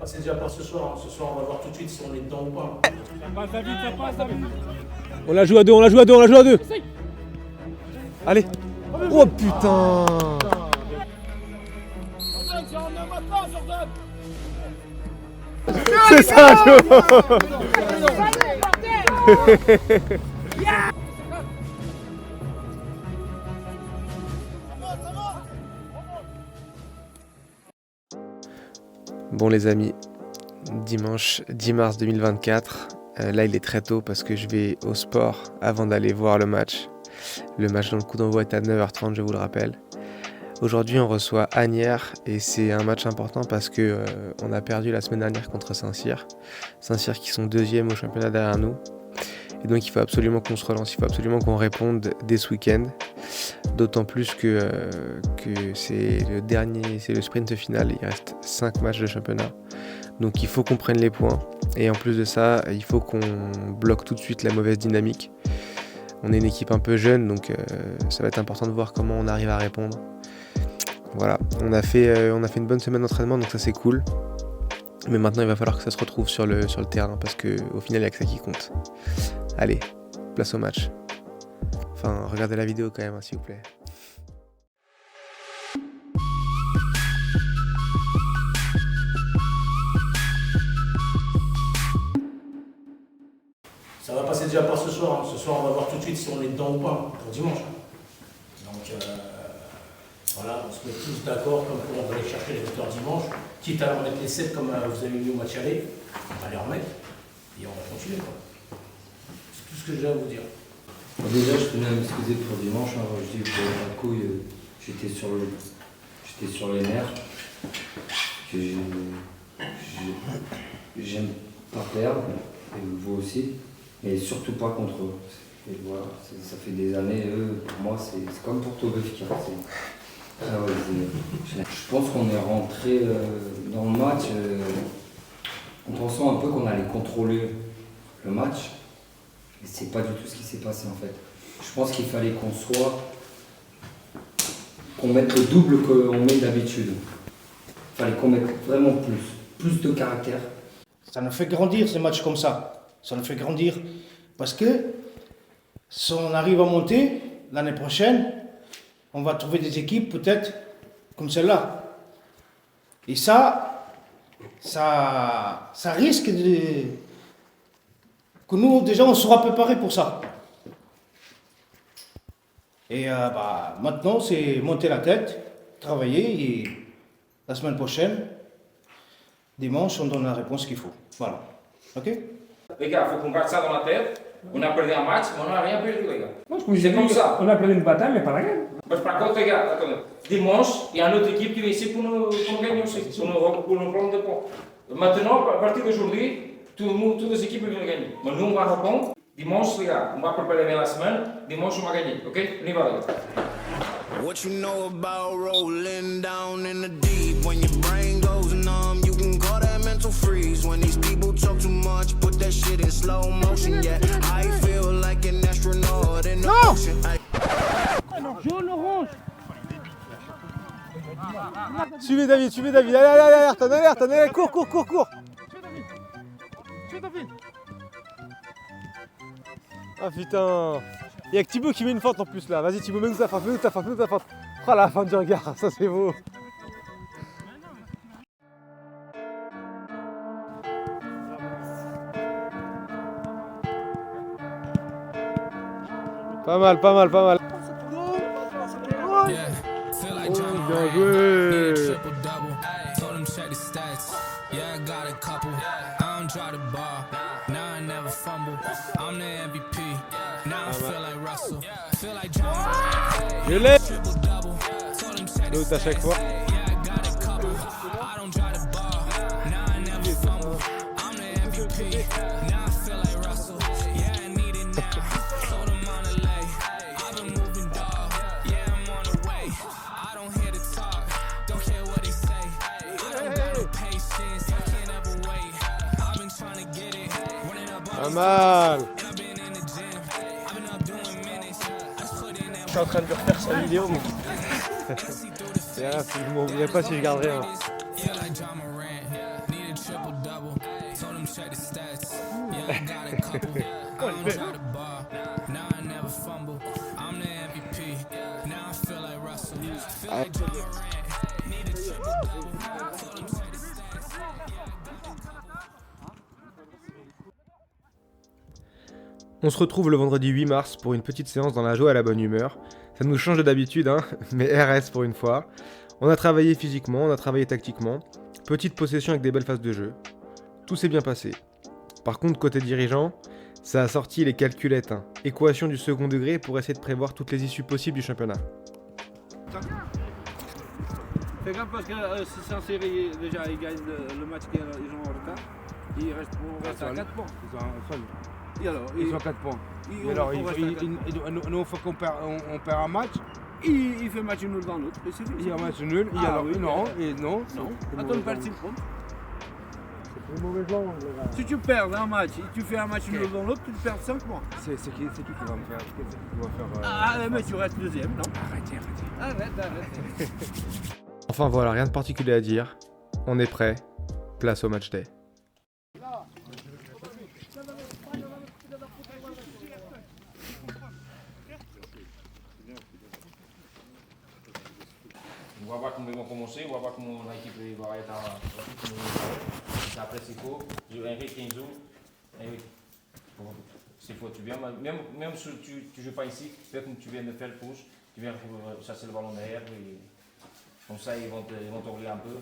passer déjà par ce soir. Ce soir, on va voir tout de suite si on est dedans ou pas. Ça passe, David. On la joue à deux, on la joue à deux, on la joue à deux. Allez. Oh putain. C'est ça, Joe. Bon les amis, dimanche 10 mars 2024, là il est très tôt parce que je vais au sport avant d'aller voir le match. Le match dans le coup d'envoi est à 9h30, je vous le rappelle. Aujourd'hui on reçoit Asnières et c'est un match important parce que on a perdu la semaine dernière contre Saint-Cyr. Saint-Cyr qui sont deuxième au championnat derrière nous. Et donc il faut absolument qu'on se relance, il faut absolument qu'on réponde dès ce week-end. D'autant plus que c'est le sprint final, il reste 5 matchs de championnat. Donc il faut qu'on prenne les points. Et en plus de ça, il faut qu'on bloque tout de suite la mauvaise dynamique. On est une équipe un peu jeune, donc ça va être important de voir comment on arrive à répondre. Voilà, on a fait une bonne semaine d'entraînement, donc ça c'est cool. Mais maintenant il va falloir que ça se retrouve sur le terrain, parce qu'au final il n'y a que ça qui compte. Allez, place au match. Enfin, regardez la vidéo quand même, hein, s'il vous plaît. Ça va passer déjà par ce soir. Ce soir, on va voir tout de suite si on est dedans ou pas pour dimanche. Donc voilà, on se met tous d'accord comme quoi on va aller chercher les victoires dimanche. Quitte à remettre les 7 comme vous avez mis au match aller, on va les remettre et on va continuer. C'est tout ce que j'ai à vous dire. Bon, déjà, je tenais à m'excuser pour dimanche. Hein. Je dis pour la couille, j'étais sur les nerfs. J'aime pas perdre, et vous aussi, mais surtout pas contre eux. Et voilà, ça fait des années, eux, pour moi, c'est comme pour Tobefika. Je pense qu'on est rentré dans le match en pensant un peu qu'on allait contrôler le match. Et c'est pas du tout ce qui s'est passé en fait. Je pense qu'il fallait qu'on mette le double qu'on met d'habitude. Il fallait qu'on mette vraiment plus de caractère. Ça nous fait grandir ces matchs comme ça. Ça nous fait grandir parce que si on arrive à monter l'année prochaine, on va trouver des équipes peut-être comme celle-là. Et ça risque que nous, déjà, on sera préparés pour ça. Et maintenant, c'est monter la tête, travailler, et la semaine prochaine, dimanche, on donne la réponse qu'il faut. Voilà. OK? Les gars, il faut qu'on garde ça dans la tête. On a perdu un match, mais on n'a rien perdu, les gars. C'est comme ça. On a perdu une bataille, mais pas la guerre. Par contre, les gars, attendez. Dimanche, il y a une autre équipe qui vient ici pour nous gagner aussi, pour nous prendre des points. Maintenant, à partir d'aujourd'hui, toutes les équipes viennent gagner. Mais nous, on va répondre. Dimanche, les gars, on va préparer bien la semaine. Dimanche, on va gagner. OK? On y va, les gars. What you know about rolling down in the deep? When your brain goes numb, you can call that mental freeze. When these people talk too much, put that shit in slow motion. Yeah, I feel like an astronaut in the ocean. Jaune, orange. Suivez David, allez, alerte, cours. Suis David. Ah putain. Il y a que Thibaut qui met une feinte en plus là. Vas-y Thibaut, mets-nous ta feinte. Oh la fin du regard, ça c'est beau. Pas mal. Oh, bien joué. Je l'ai. L'autre à chaque fois. Pas mal. Je suis en train de refaire sa vidéo. C'est grave, vous ne m'oublierez pas si je garde rien. check the stats. Yeah, I got a couple. I don't try to bar. Now I never fumble. I'm the MVP. Now I feel like Russell. Feel like John Morant. Need a triple double. Tell them check the stats. On se retrouve le vendredi 8 mars pour une petite séance dans la joie et la bonne humeur. Ça nous change de d'habitude, hein, mais RS pour une fois. On a travaillé physiquement, on a travaillé tactiquement. Petite possession avec des belles phases de jeu. Tout s'est bien passé. Par contre, côté dirigeant, ça a sorti les calculettes, hein. Équation du second degré pour essayer de prévoir toutes les issues possibles du championnat. Fais gaffe parce que si c'est en série, déjà ils gagnent le match qu'ils ont en retard. On reste à 4 points. Et alors, ils ont 4 points. Et alors, nous, il faut qu'on perd un match. Il fait match nul dans l'autre. Il y a un match nul. Et alors, non. Attends, perd 6 points. Si tu perds un match et tu fais un match nul dans l'autre, tu perds 5 points. C'est qui va me faire? C'est qui va faire Ah, mais tu restes deuxième, non? Arrête. Enfin voilà, rien de particulier à dire. On est prêt. Place au match day. On va voir comment ils vont commencer, on va voir comment l'équipe va être après c'est faux. Henrik Kenzo. Henrik, c'est faux, tu viens, même si tu ne joues pas ici, peut-être que tu viens de faire le push, tu viens chasser le ballon derrière, et comme ça ils vont t'ouvrir un peu.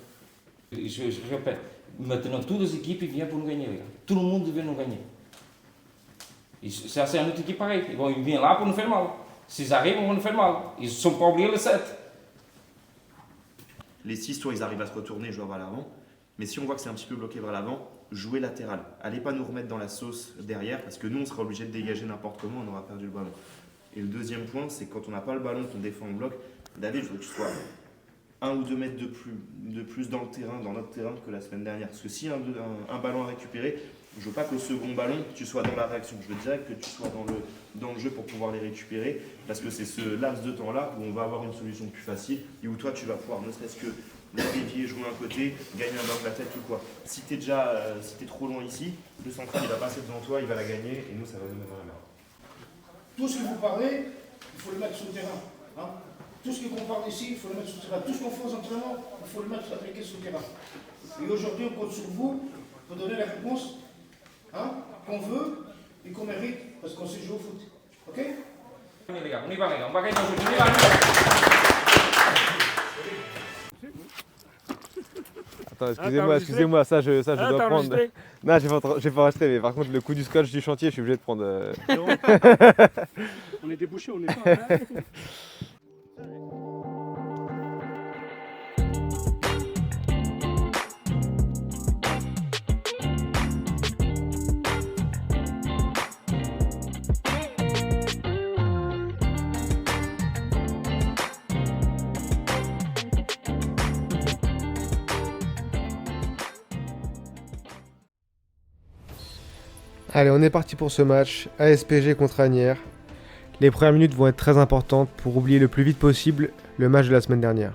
Je répète, maintenant toutes les équipes viennent pour nous gagner, tout le monde veut nous gagner. C'est une autre équipe pareille, ils viennent là pour nous faire mal. S'ils arrivent, ils vont nous faire mal. Ils ne sont pas oubliés les 7. Les 6 tours, ils arrivent à se retourner et jouer vers l'avant. Mais si on voit que c'est un petit peu bloqué vers l'avant, jouer latéral. Allez pas nous remettre dans la sauce derrière, parce que nous, on sera obligé de dégager n'importe comment, on aura perdu le ballon. Et le deuxième point, c'est quand on n'a pas le ballon, qu'on défend en bloc, David, je veux que tu sois 1 ou 2 mètres de plus dans le terrain, dans notre terrain, que la semaine dernière. Parce que si un ballon à récupérer, je veux pas qu'au second ballon, tu sois dans la réaction. Je veux direct que tu sois dans le jeu pour pouvoir les récupérer, parce que c'est ce laps de temps-là où on va avoir une solution plus facile et où toi, tu vas pouvoir, ne serait-ce que les dévier, jouer un côté, gagner un ballon de la tête ou quoi. Si tu es trop loin ici, le central, il va passer devant toi, il va la gagner, et nous, ça va nous mettre dans la merde. Tout ce que vous parlez, il faut le mettre sur le terrain. Hein. Tout ce qu'on parle ici, il faut le mettre sur le terrain. Tout ce qu'on fait aux entraînements, il faut le mettre appliquer sur le terrain. Et aujourd'hui, on compte sur vous pour donner la réponse qu'on veut et qu'on mérite, parce qu'on sait jouer au foot. Ok? On y va les gars, on va gagner aujourd'hui, on y va. Attends, excusez-moi, ça je dois prendre. Non, j'ai pas enregistré, mais par contre, le coup du scotch du chantier, je suis obligé de prendre. On est débouché, on est pas. Allez, on est parti pour ce match. ASPG contre Asnières. Les premières minutes vont être très importantes pour oublier le plus vite possible le match de la semaine dernière.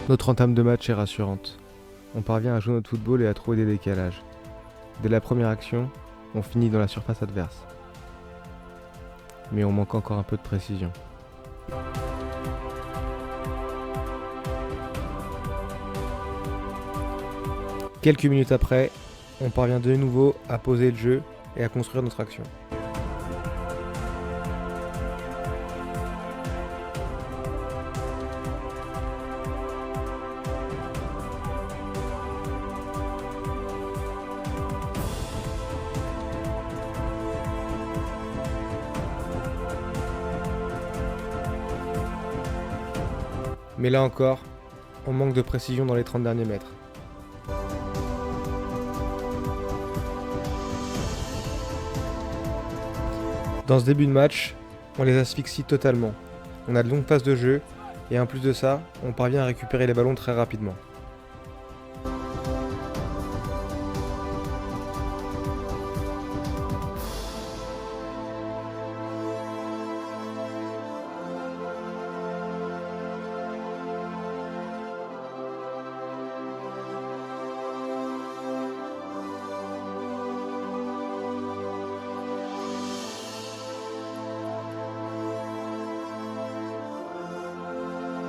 Notre entame de match est rassurante. On parvient à jouer notre football et à trouver des décalages. Dès la première action, on finit dans la surface adverse. Mais on manque encore un peu de précision. Quelques minutes après, on parvient de nouveau à poser le jeu et à construire notre action. Mais là encore, on manque de précision dans les 30 derniers mètres. Dans ce début de match, on les asphyxie totalement. On a de longues passes de jeu, Et en plus de ça, on parvient à récupérer les ballons très rapidement.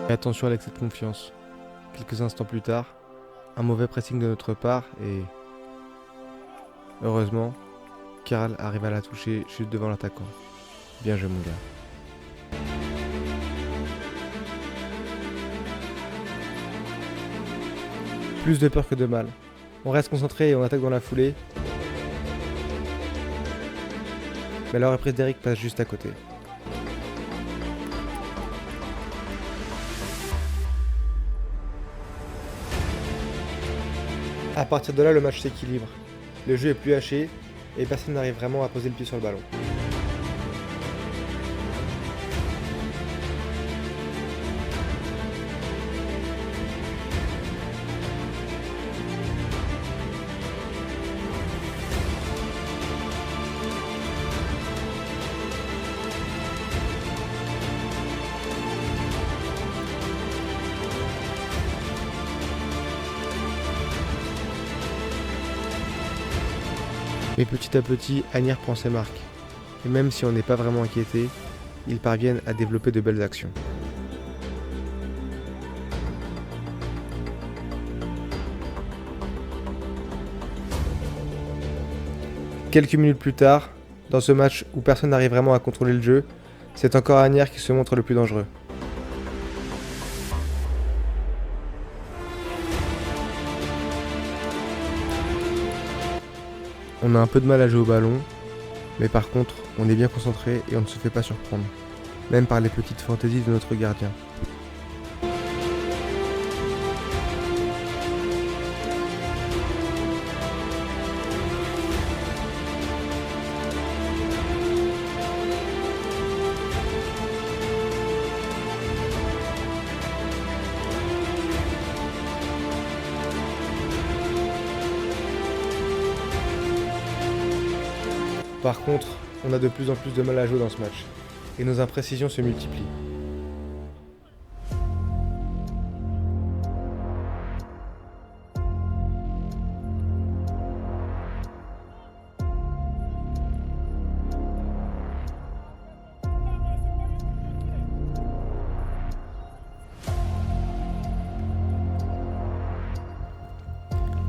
Et attention à l'excès de confiance. Quelques instants plus tard, un mauvais pressing de notre part et... heureusement, Karl arrive à la toucher juste devant l'attaquant. Bien joué mon gars. Plus de peur que de mal. On reste concentré et on attaque dans la foulée. Mais la reprise d'Eric passe juste à côté. À partir de là, le match s'équilibre. Le jeu est plus haché et personne n'arrive vraiment à poser le pied sur le ballon. Mais petit à petit, Asnières prend ses marques. Et même si on n'est pas vraiment inquiété, ils parviennent à développer de belles actions. Quelques minutes plus tard, dans ce match où personne n'arrive vraiment à contrôler le jeu, c'est encore Asnières qui se montre le plus dangereux. On a un peu de mal à jouer au ballon, mais par contre, on est bien concentré et on ne se fait pas surprendre, même par les petites fantaisies de notre gardien. Par contre, on a de plus en plus de mal à jouer dans ce match, et nos imprécisions se multiplient.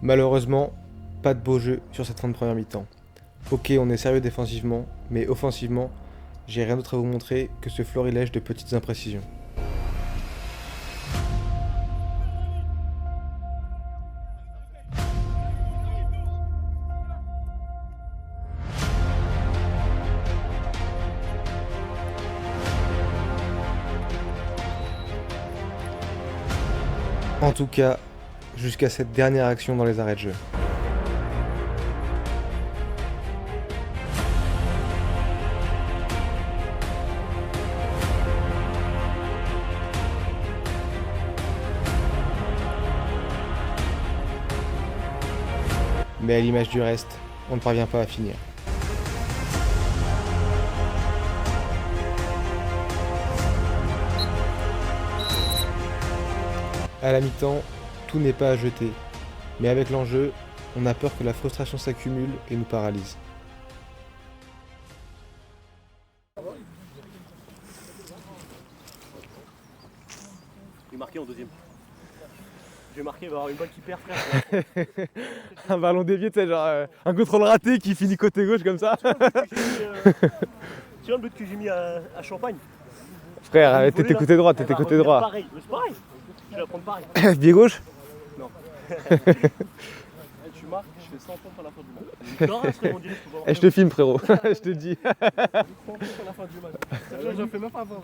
Malheureusement, pas de beau jeu sur cette fin de première mi-temps. Ok, on est sérieux défensivement, mais offensivement, j'ai rien d'autre à vous montrer que ce florilège de petites imprécisions. En tout cas, jusqu'à cette dernière action dans les arrêts de jeu. Mais à l'image du reste, on ne parvient pas à finir. À la mi-temps, tout n'est pas à jeter, mais avec l'enjeu, on a peur que la frustration s'accumule et nous paralyse. Il est marqué en deuxième. J'ai marqué, il va y avoir une balle qui perd, frère. Un ballon dévié, tu sais, genre un contrôle raté qui finit côté gauche comme ça. Tu vois le but que j'ai mis à Champagne? Frère, t'étais côté droit, Pareil, mais c'est pareil. Je vais la prendre pareil. Pied gauche? Non. Tu marques, je fais 100 pompes à la fin du match. Je te filme, frérot, je te dis. 100 pompes à la fin du match. J'en fais même pas avoir.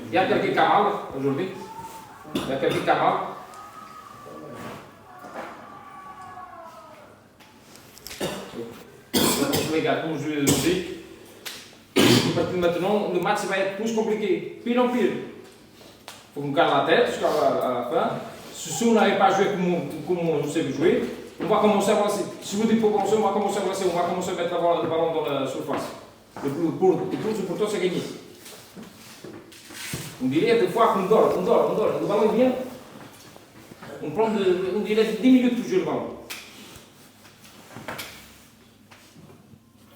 Il y a quelques camarades aujourd'hui. Il y a quelques camarades. comme je le dis, à partir de maintenant, le match va être plus compliqué, pire en pire. Il faut qu'on garde la tête jusqu'à la fin. Si on n'arrive pas à jouer comme on sait jouer, on va commencer à avancer. Si vous dites pour commencer, on va commencer à avancer, on va commencer à mettre le ballon dans la surface. Le plus important, c'est gagner. On dirait des fois qu'on dort, le ballon vient. On dirait 10 minutes pour jouer le ballon.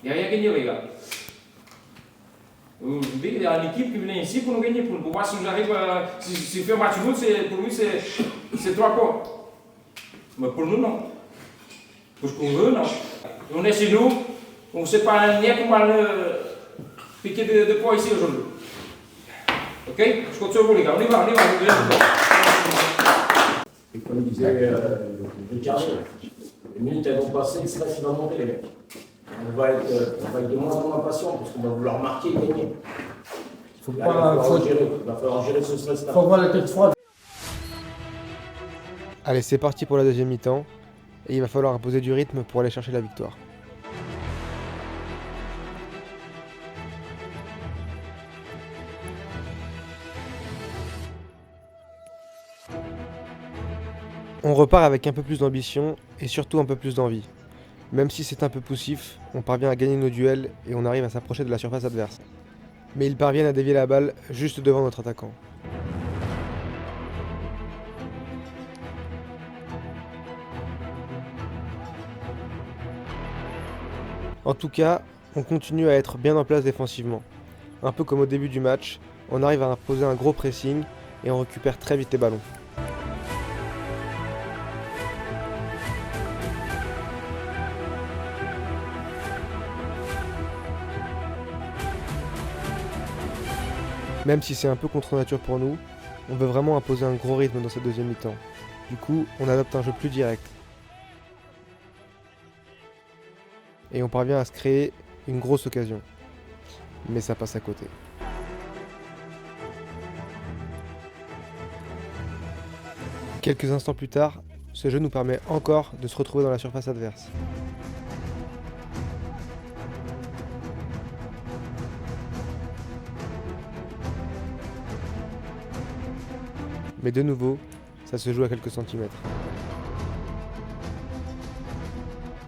Il n'y a rien à gagner, les gars. Il y a une équipe qui vient ici pour nous gagner, pour voir si j'arrive à. Si fait un match nul, pour lui, c'est 3 points. Mais pour nous, non. Pour ce qu'on veut, non. On est chez nous, on ne sait pas ni comment piquer de points ici aujourd'hui. Ok? Je compte sur vous, les gars. On y va. Et comme disait le carré, les minutes elles vont passer, le stress va monter, les mecs. On va être de moins en moins patient parce qu'on va vouloir marquer et gagner. Il va falloir gérer ce stress-là. Faut avoir la tête froide. Allez, c'est parti pour la deuxième mi-temps. Et il va falloir imposer du rythme pour aller chercher la victoire. On repart avec un peu plus d'ambition et surtout un peu plus d'envie. Même si c'est un peu poussif, on parvient à gagner nos duels et on arrive à s'approcher de la surface adverse. Mais ils parviennent à dévier la balle juste devant notre attaquant. En tout cas, on continue à être bien en place défensivement. Un peu comme au début du match, on arrive à imposer un gros pressing et on récupère très vite les ballons. Même si c'est un peu contre nature pour nous, on veut vraiment imposer un gros rythme dans cette deuxième mi-temps. Du coup, on adopte un jeu plus direct. Et on parvient à se créer une grosse occasion. Mais ça passe à côté. Quelques instants plus tard, ce jeu nous permet encore de se retrouver dans la surface adverse. Mais de nouveau, ça se joue à quelques centimètres.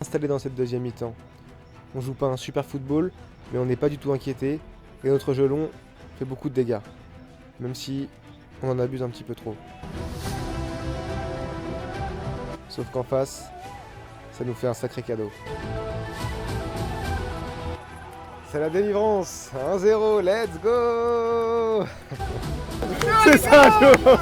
Installé dans cette deuxième mi-temps, on joue pas un super football, mais on n'est pas du tout inquiété, et notre jeu long fait beaucoup de dégâts, même si on en abuse un petit peu trop. Sauf qu'en face, ça nous fait un sacré cadeau. C'est la délivrance, 1-0, let's go. C'est ça, Joe.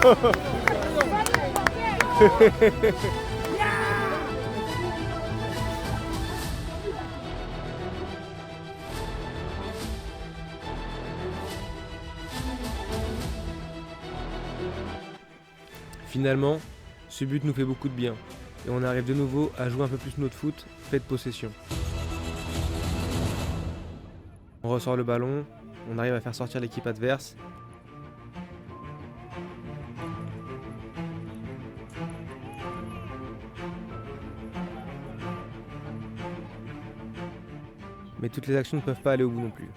Finalement, ce but nous fait beaucoup de bien et on arrive de nouveau à jouer un peu plus notre foot fait de possession. On ressort le ballon, on arrive à faire sortir l'équipe adverse. Mais toutes les actions ne peuvent pas aller au bout non plus.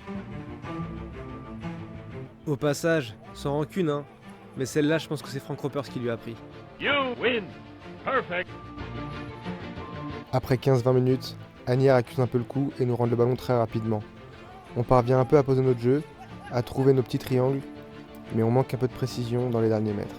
Au passage, sans rancune, hein, mais celle-là, je pense que c'est Frank Ropers qui lui a appris. You win. Perfect. Après 15-20 minutes, Anière accuse un peu le coup et nous rend le ballon très rapidement. On parvient un peu à poser notre jeu, à trouver nos petits triangles, mais on manque un peu de précision dans les derniers mètres.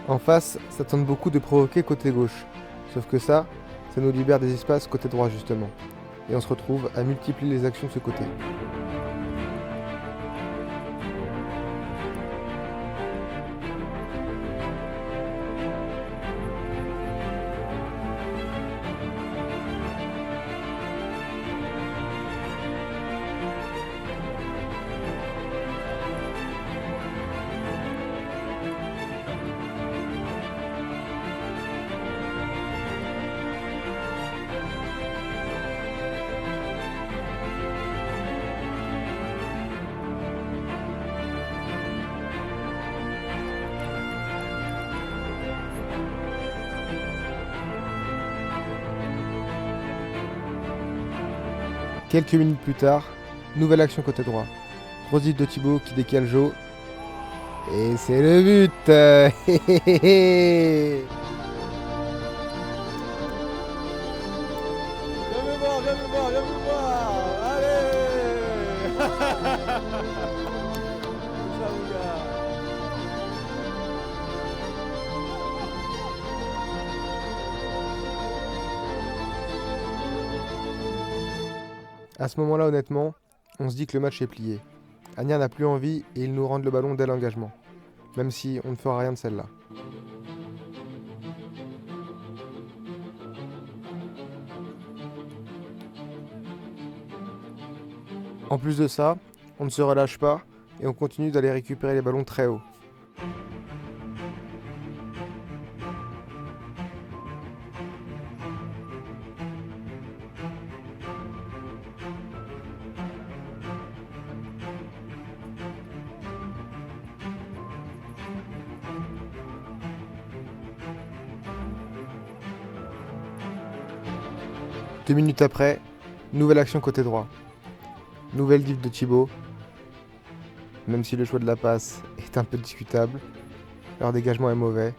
En face, ça tente beaucoup de provoquer côté gauche, sauf que ça nous libère des espaces côté droit justement, et on se retrouve à multiplier les actions de ce côté. Quelques minutes plus tard, nouvelle action côté droit. Rosif de Thibaut qui décale Jo. Et c'est le but. Viens me voir, allez. Ça, mon gars. À ce moment-là, honnêtement, on se dit que le match est plié. Agnières n'a plus envie et ils nous rendent le ballon dès l'engagement. Même si on ne fera rien de celle-là. En plus de ça, on ne se relâche pas et on continue d'aller récupérer les ballons très haut. Deux minutes après, nouvelle action côté droit. Nouvelle div de Thibaut. Même si le choix de la passe est un peu discutable, leur dégagement est mauvais.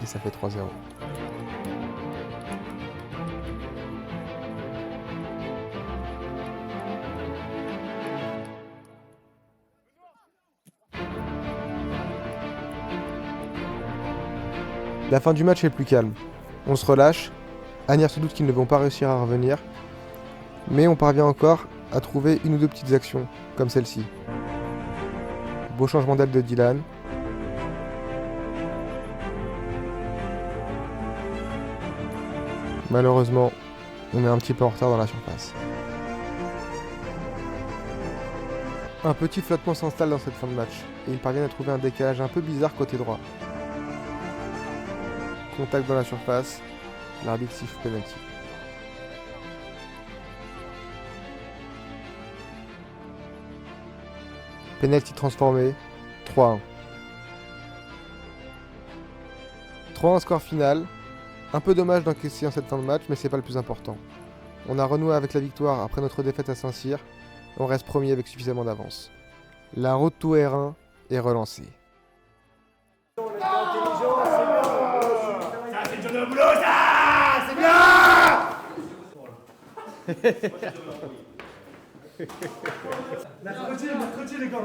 Et ça fait 3-0. La fin du match est plus calme. On se relâche. Agnières se doute qu'ils ne vont pas réussir à revenir. Mais on parvient encore à trouver une ou deux petites actions, comme celle-ci. Beau changement d'aile de Dylan. Malheureusement, on est un petit peu en retard dans la surface. Un petit flottement s'installe dans cette fin de match, et ils parviennent à trouver un décalage un peu bizarre côté droit. Contact dans la surface, l'arbitre siffle penalty. Penalty transformé, 3-1. 3-1 score final. Un peu dommage d'encaisser en cette fin de match, mais c'est pas le plus important. On a renoué avec la victoire après notre défaite à Saint-Cyr. On reste premier avec suffisamment d'avance. La route to R1 est relancée. Ça, c'est John au boulot, ça. C'est bien. Mercredi, les gars.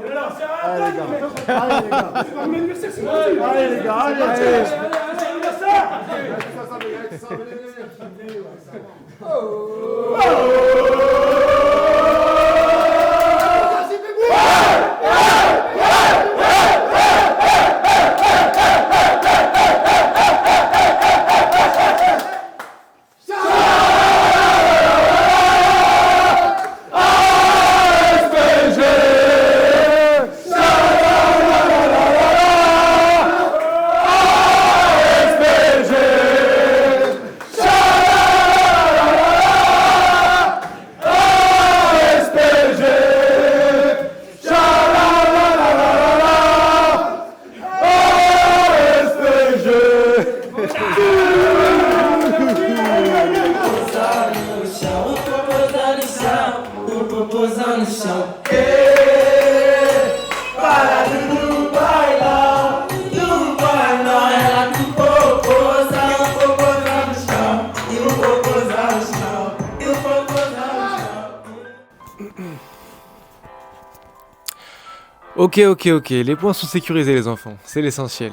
Allez, les gars. Allez, les gars. C'est pas mon anniversaire, c'est mercredi. Allez, les gars. Allez, c'est l'anniversaire. Ok, les points sont sécurisés les enfants, c'est l'essentiel.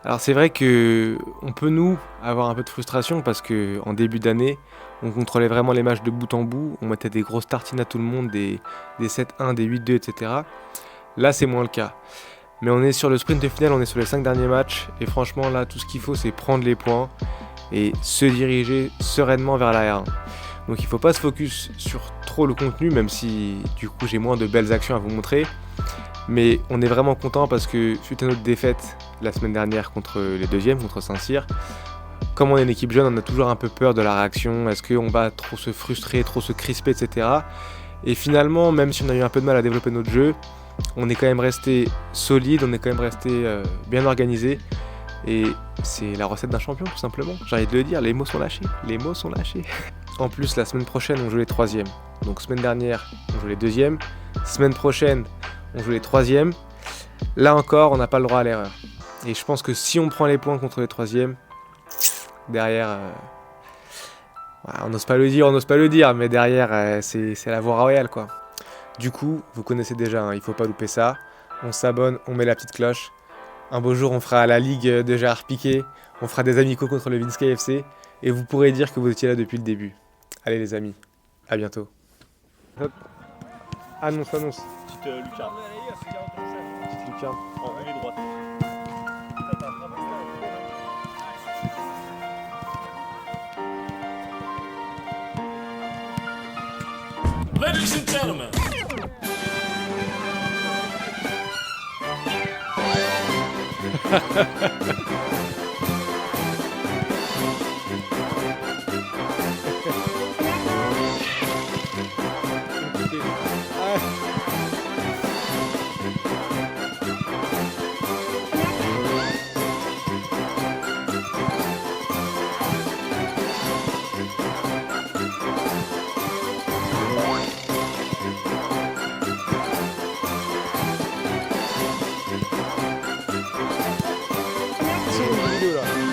Alors c'est vrai que on peut nous avoir un peu de frustration parce que en début d'année, on contrôlait vraiment les matchs de bout en bout, on mettait des grosses tartines à tout le monde, des 7-1, des 8-2, etc. Là c'est moins le cas. Mais on est sur le sprint final, on est sur les 5 derniers matchs, et franchement là tout ce qu'il faut c'est prendre les points et se diriger sereinement vers la R1. Donc il ne faut pas se focus sur trop le contenu, même si du coup j'ai moins de belles actions à vous montrer. Mais on est vraiment content parce que suite à notre défaite la semaine dernière contre les deuxièmes, contre Saint-Cyr, comme on est une équipe jeune, on a toujours un peu peur de la réaction. Est-ce qu'on va trop se frustrer, trop se crisper, etc. Et finalement, même si on a eu un peu de mal à développer notre jeu, on est quand même resté solide, on est quand même resté bien organisé. Et c'est la recette d'un champion tout simplement. J'ai envie de le dire, les mots sont lâchés. qu'en plus, la semaine prochaine, on joue les 3e. Donc semaine dernière, on joue les 2e. Semaine prochaine, on joue les 3e. Là encore, on n'a pas le droit à l'erreur. Et je pense que si on prend les points contre les 3e, derrière... on n'ose pas le dire, mais derrière, c'est la voie royale, quoi. Du coup, vous connaissez déjà, hein, il faut pas louper ça. On s'abonne, on met la petite cloche. Un beau jour, on fera la ligue de Gérard Piquet. On fera des amicaux contre le Vinska FC. Et vous pourrez dire que vous étiez là depuis le début. Allez les amis, à bientôt. Hop. Annonce. Petite lucarne. Petite lucarne. Enrouler droite. Ladies and gentlemen. C'est une vidéo là.